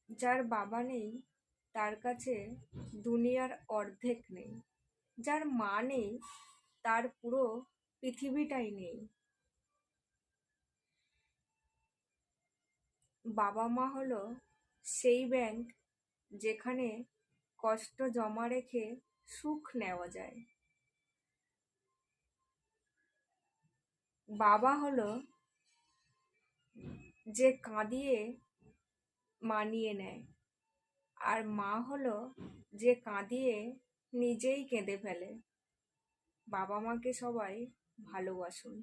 যার বাবা নেই তার কাছে দুনিয়ার অর্ধেক নেই। যার মা নেই তার পুরো পৃথিবীটাই নেই। বাবা মা হলো সেই ব্যাংক যেখানে কষ্ট জমা রেখে সুখ নেওয়া যায়। বাবা হলো যে কাঁদিয়ে মানিয়ে নেয়, আর মা হলো যে কাঁদিয়ে নিজেই কেঁদে ফেলে। বাবা মাকে সবাই ভালোবাসুন।